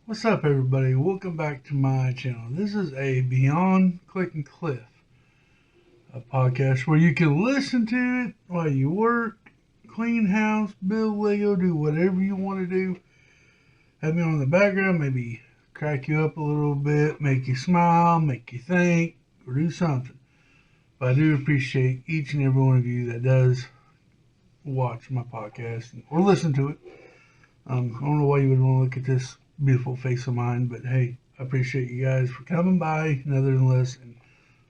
What's up, everybody? Welcome back to my channel. This is a Beyond Click and Cliff, a podcast where you can listen to it while you work, clean house, build Lego, do whatever you want to do. Have me on in the background, maybe crack you up a little bit, make you smile, make you think, or do something. But I do appreciate each and every one of you that does watch my podcast or listen to it. I don't know why you would want to look at this beautiful face of mine, but hey, I appreciate you guys for coming by, nonetheless, and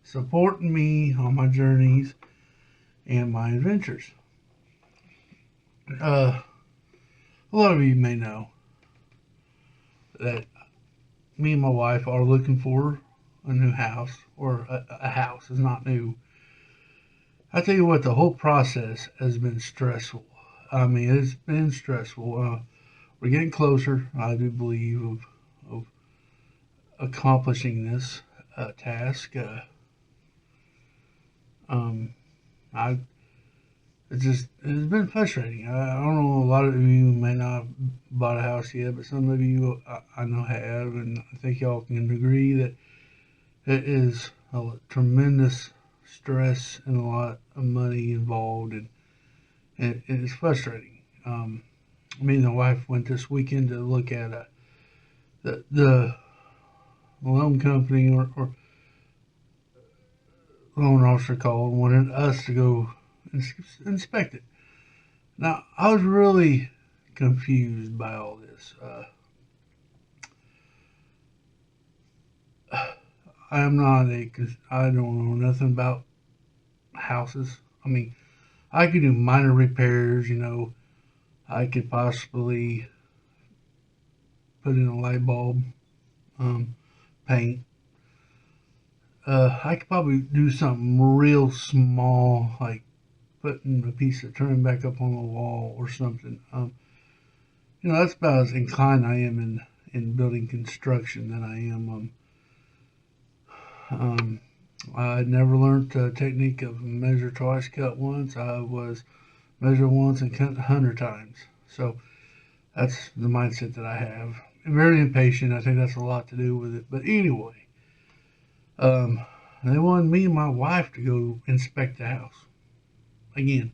supporting me on my journeys and my adventures. A lot of you may know that me and my wife are looking for a new house, or a house is not new. I tell you what, the whole process has been stressful. I mean, it's been stressful. We're getting closer, I do believe, of accomplishing this task. Um, I it's been frustrating. I don't know. A lot of you may not have bought a house yet, but some of you I know have, and I think y'all can agree that it is a tremendous stress and a lot of money involved, and it's frustrating. Me and the wife went this weekend to look at the loan company or loan officer called and wanted us to go inspect it. Now, I was really confused by all this. I am not I don't know nothing about houses. I mean, I could do minor repairs, I could possibly put in a light bulb, um, paint. I could probably do something real small, like putting a piece of turning back up on the wall or something. That's about as inclined I am in building construction than I am. I never learned the technique of measure twice, cut once. I was measure once and cut 100 times. So that's the mindset that I have. I'm very impatient. I think that's a lot to do with it. But anyway, um, they wanted me and my wife to go inspect the house again.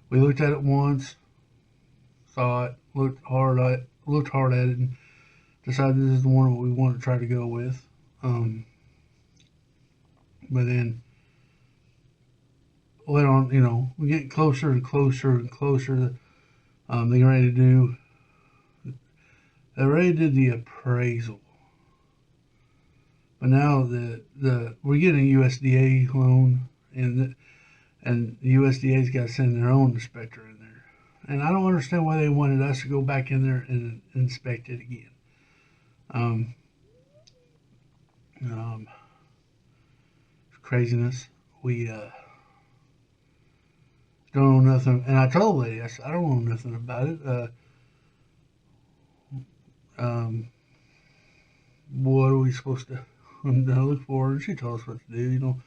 We looked at it once, saw it, looked hard at it, and decided this is the one that we want to try to go with. But then later on, we get closer and closer and closer. They ready to do. They already did the appraisal, but now the we're getting a USDA loan, and the USDA's got to send their own inspector in there, and I don't understand why they wanted us to go back in there and inspect it again. Um, um, Craziness. We don't know nothing, and I told the lady, I said, I don't know nothing about it. Um, what are we supposed to look for? And she told us what to do.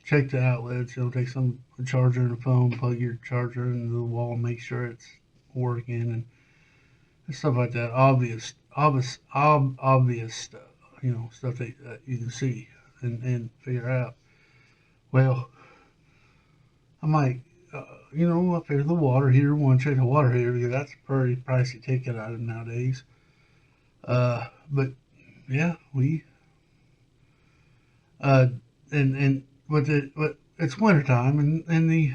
Check the outlets. Take some charger and a phone, plug your charger into the wall, make sure it's working, and stuff like that. Obvious stuff. Stuff that you can see and figure out. Well, I'm like, I figure the water heater. Want to check the water heater because that's a pretty pricey ticket item nowadays. But yeah, we uh, and what it's wintertime, and the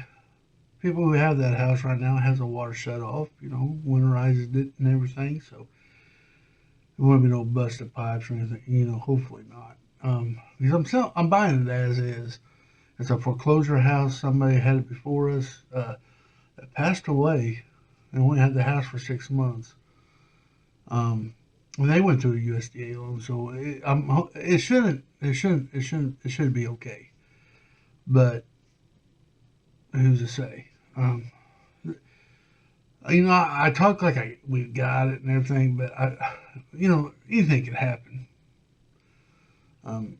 people who have that house right now has the water shut off. Winterizes it and everything, so there won't be no busted pipes or anything. Hopefully not. Because I'm buying it as is. It's a foreclosure house. Somebody had it before us that passed away, and only had the house for 6 months. And they went through a USDA loan, so it should be okay. But who's to say? I talk like we got it and everything, but anything can happen.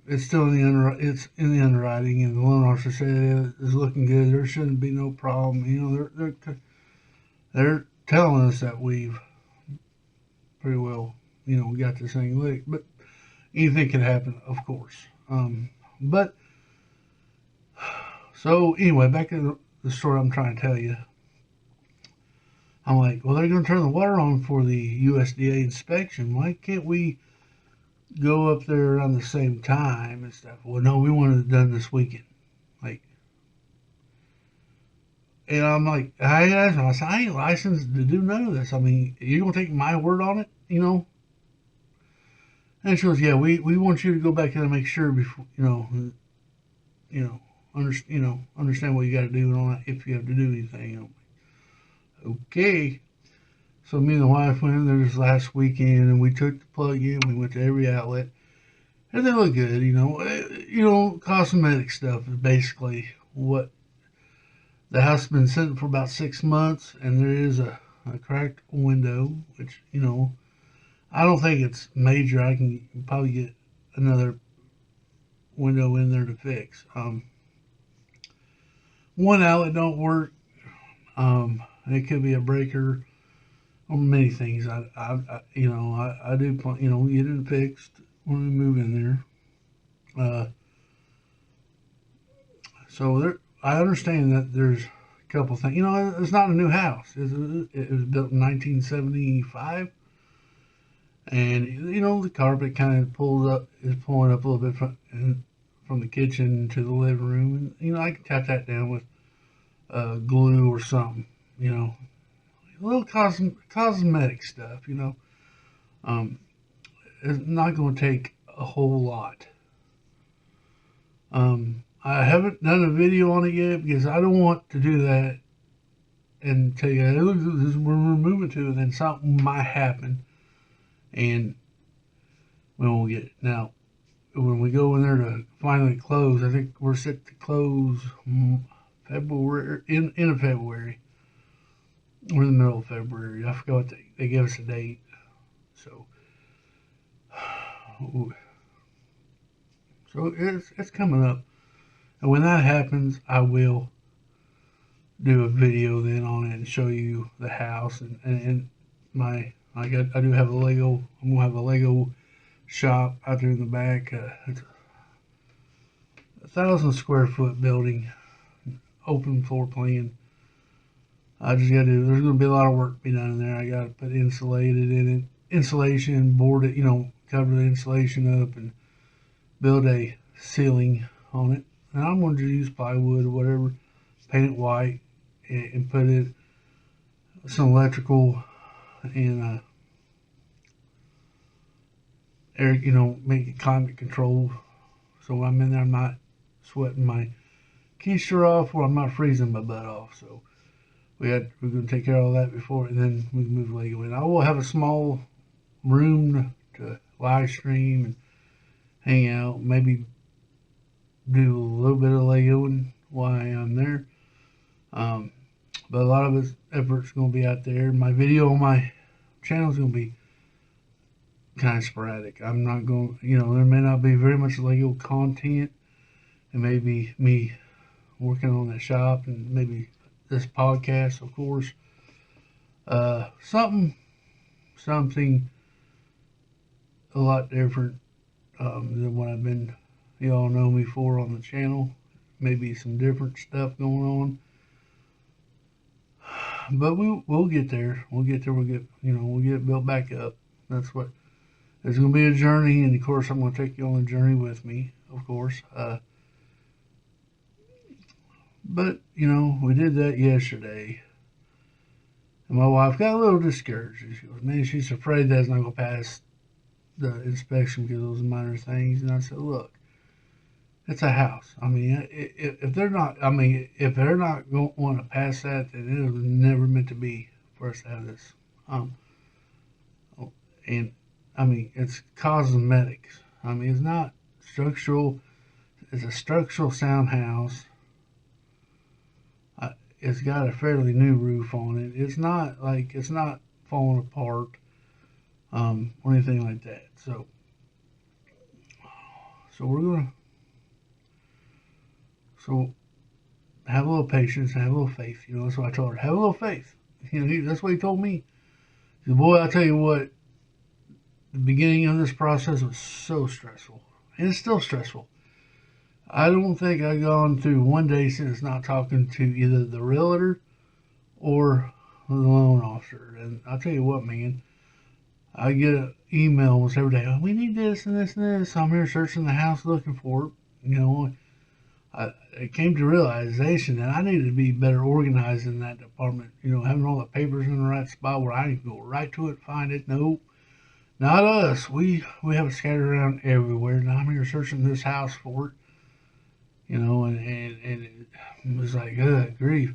It's still it's in the underwriting, and the loan officer said it's looking good. There shouldn't be no problem. They're telling us that we've pretty well got this thing licked. But anything can happen, of course. But so anyway, back to the story I'm trying to tell you. I'm like, well, they're going to turn the water on for the USDA inspection. Why can't we go up there around the same time and stuff? Well, no, we wanted it done this weekend. Like, and I'm like, I asked him, I said, I ain't licensed to do none of this. I mean, you going to take my word on it, And she goes, yeah, we want you to go back in and make sure before, understand what you got to do and all that if you have to do anything. Okay. So me and the wife went in there this last weekend and we took the plug in. We went to every outlet and they look good. Cosmetic stuff is basically what the house has been sitting for about 6 months, and there is a cracked window, which I don't think it's major. I can probably get another window in there to fix. One outlet don't work. It could be a breaker or many things. I do plan, get it fixed when we move in there. So there, I understand that there's a couple things. It's not a new house. It was built in 1975, and the carpet kind of pulling up a little bit from the kitchen to the living room, and I can tap that down with glue or something. A little cosmetic stuff. It's not going to take a whole lot. I haven't done a video on it yet because I don't want to do that and tell you, hey, look, this is where we're moving to, and then something might happen, and we won't get it. Now, when we go in there to finally close, I think we're set to close February, in February. We're in the middle of February. I forgot what they gave us a date. So it's coming up. And when that happens, I will do a video then on it and show you the house and I do have a Lego. I'm gonna have a Lego shop out there in the back. It's a 1,000 square foot building, open floor plan. I just got to. There's gonna be a lot of work to be done in there. I got to put insulation, board it, cover the insulation up, and build a ceiling on it. And I'm going to use plywood or whatever, paint it white, and put it some electrical and air, make it climate controlled. So when I'm in there, I'm not sweating my keister off, or I'm not freezing my butt off. So we're going to take care of all that before, and then we can move Lego in. I will have a small room to live stream and hang out, maybe do a little bit of Legoing while I'm there. But a lot of its effort's going to be out there. My video on my channel is going to be kind of sporadic. I'm not going, there may not be very much Lego content. It may be me working on that shop and maybe this podcast, of course. Something a lot different than what I've been, y'all know me for on the channel. Maybe some different stuff going on. But we'll get there. We'll get it built back up. That's what, it's going to be a journey, and of course I'm going to take you on a journey with me, of course. But, we did that yesterday. And my wife got a little discouraged. She goes, man, she's afraid that's not going to pass the inspection because of those minor things. And I said, look, it's a house. I mean, if they're not going to want to pass that, then it was never meant to be for us to have this. And I mean, it's cosmetics. I mean, it's not structural. It's a structural sound house. It's got a fairly new roof on it. It's not falling apart, or anything like that. So we're gonna have a little patience, and have a little faith. That's what I told her. Have a little faith. That's what he told me. He said, boy, I tell you what, the beginning of this process was so stressful, and it's still stressful. I don't think I've gone through one day since not talking to either the realtor or the loan officer. And I'll tell you what, man, I get emails every day. Oh, we need this and this and this. I'm here searching the house looking for it. You know, I came to realization that I needed to be better organized in that department. You know, having all the papers in the right spot where I can go right to it, find it. Nope, not us. We have it scattered around everywhere. Now I'm here searching this house for it. You know, and it was like, good grief.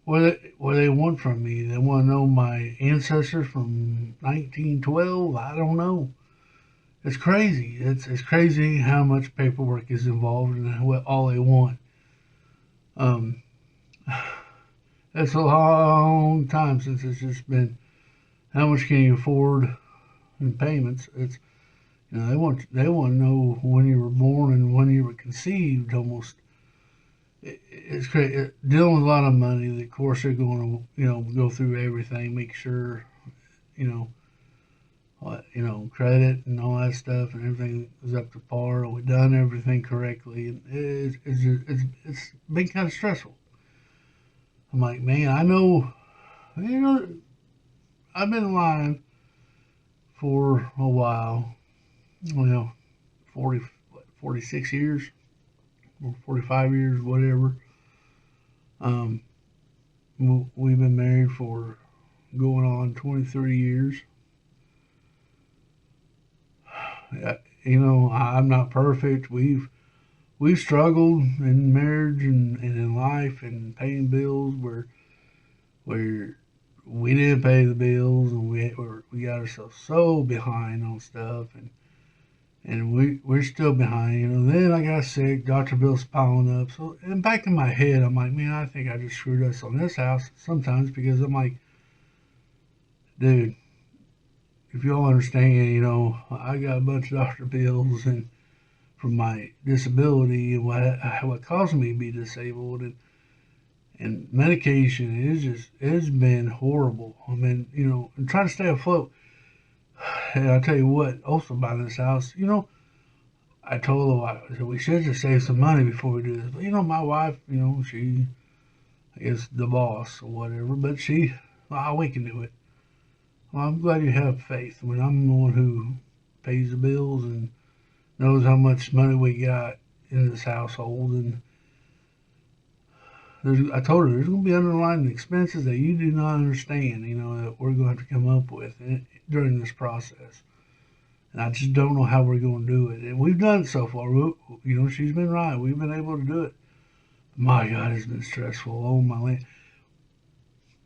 What they want from me? They want to know my ancestors from 1912. I don't know. It's crazy. It's crazy how much paperwork is involved and what all they want. Um, it's a long time since it's just been how much can you afford in payments. It's they want to know when you were born and when you were conceived. Almost it's crazy. Dealing with a lot of money. Of course, they're going to go through everything, make sure you know credit and all that stuff, and everything is up to par. We've done everything correctly, and it's been kind of stressful. I'm like, man, I know, I've been lying for a while. Well, 40, 46 years or 45 years, whatever. Um, we've been married for going on 23 years. I'm not perfect. We've struggled in marriage and in life and paying bills where we didn't pay the bills and we got ourselves so behind on stuff and we're still behind. Then I got sick, doctor bills piling up. So and back in my head, I'm like, man, I think I just screwed us on this house sometimes because I'm like, dude, if y'all understand, I got a bunch of doctor bills and from my disability and what caused me to be disabled and medication it's been horrible. I mean, I'm trying to stay afloat. And I'll tell you what, also buying this house, I told the wife, I said, we should just save some money before we do this. But, my wife, she is the boss or whatever, but we can do it. Well, I'm glad you have faith. I mean, I'm the one who pays the bills and knows how much money we got in this household. And I told her there's going to be underlying expenses that you do not understand, that we're going to have to come up with during this process. And I just don't know how we're going to do it. And we've done it so far. She's been right. We've been able to do it. My God, it's been stressful. Oh, my land.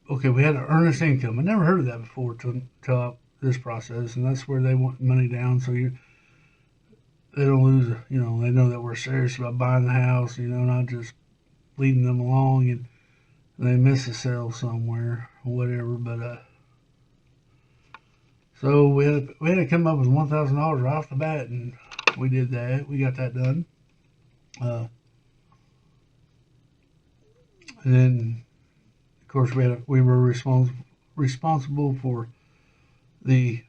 Okay, we had an earnest income. I never heard of that before till this process, and that's where they want money down so they don't lose. They know that we're serious about buying the house. Not just leading them along and they miss a sale somewhere or whatever. But so we had to come up with $1,000 right off the bat, and we did that. We got that done. And then, of course, we were responsible for the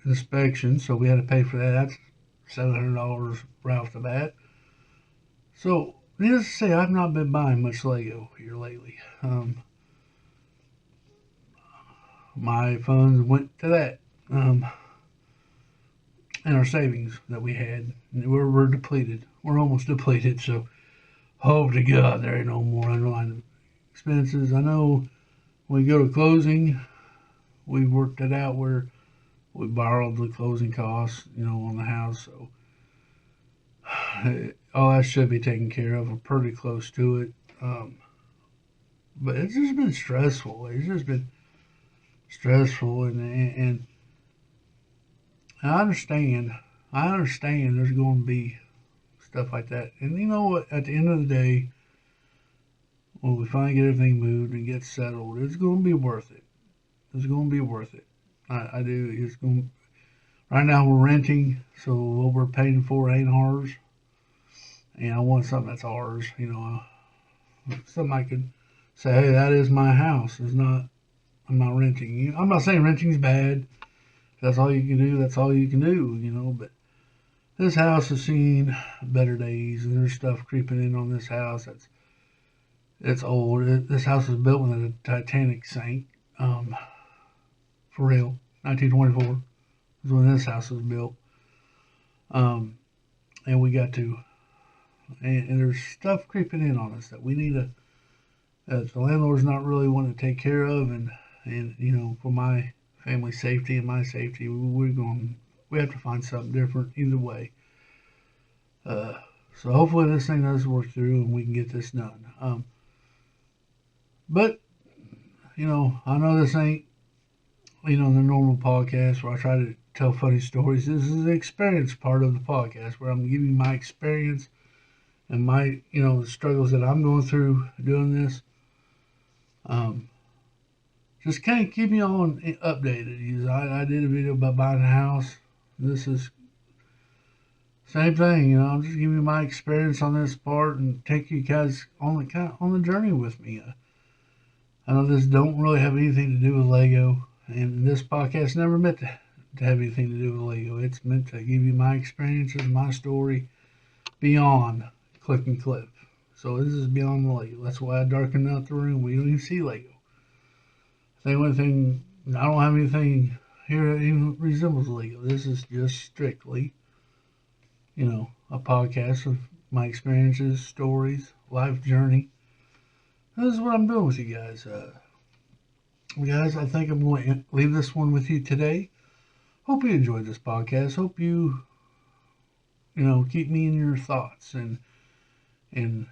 inspection, so we had to pay for that. That's $700 right off the bat. So, needless to say, I've not been buying much Lego here lately. My funds went to that, and our savings that we had, we're depleted. We're almost depleted. So, hope to God there ain't no more underlying expenses. I know when we go to closing, we worked it out where we borrowed the closing costs, on the house. So all that should be taken care of. We're pretty close to it. But it's just been stressful. It's just been stressful, and I understand. There's going to be stuff like that. And you know what? At the end of the day, when we finally get everything moved and get settled, it's going to be worth it. It's going to be worth it. I do. It's going. Right now we're renting, so what we're paying for ain't ours. And I want something that's ours. Something I could say, hey, that is my house. It's not. I'm not renting. I'm not saying renting's bad. that's all you can do, that's all you can do, you know. But this house has seen better days, and there's stuff creeping in on this house it's old. This house was built when the Titanic sank, um, for real. 1924 is when this house was built. Um, and we got to, and there's stuff creeping in on us that we need to, that the landlord's not really wanting to take care of, and you know, for my family's safety and my safety, we have to find something different either way. Uh, so hopefully this thing does work through and we can get this done. But you know, I know this ain't, you know, the normal podcast where I try to tell funny stories. This is the experience part of the podcast where I'm giving my experience and my, you know, the struggles that I'm going through doing this. Um, just kind of keep you on updated. I did a video about buying a house. This is same thing, you know. I'm just giving you my experience on this part and take you guys on the journey with me. I know this don't really have anything to do with Lego, and this podcast never meant to have anything to do with Lego. It's meant to give you my experiences, my story, beyond Click and Clip. So this is beyond the Lego. That's why I darkened out the room. We don't even see Lego. The only thing, I don't have anything here that even resembles Lego. This is just strictly, you know, a podcast of my experiences, stories, life journey. This is what I'm doing with you guys. Guys, I think I'm going to leave this one with you today. Hope you enjoyed this podcast. Hope you know, keep me in your thoughts and in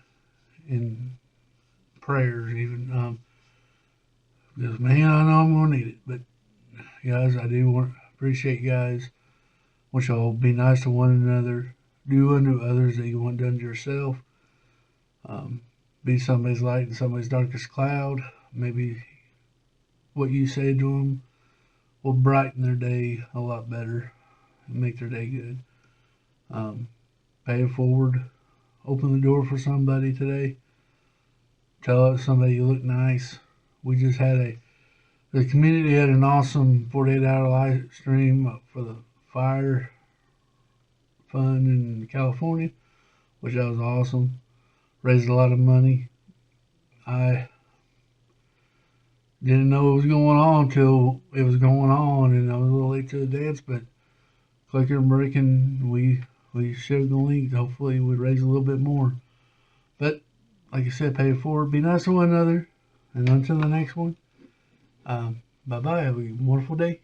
prayers even. Because man, I know I'm gonna need it. But guys, I do want to appreciate you guys. Want y'all be nice to one another. Do unto others that you want done to yourself. Be somebody's light and somebody's darkest cloud. Maybe what you say to them will brighten their day a lot better and make their day good. Pay it forward. Open the door for somebody today. Tell somebody you look nice. We just had the community had an awesome 48-hour live stream for the fire fund in California, which that was awesome. Raised a lot of money. I didn't know it was going on until it was going on, and I was a little late to the dance, but clicker and breaking, we shared the link. Hopefully we raise a little bit more. But like I said, pay it forward. Be nice to one another. And until the next one, bye bye. Have a wonderful day.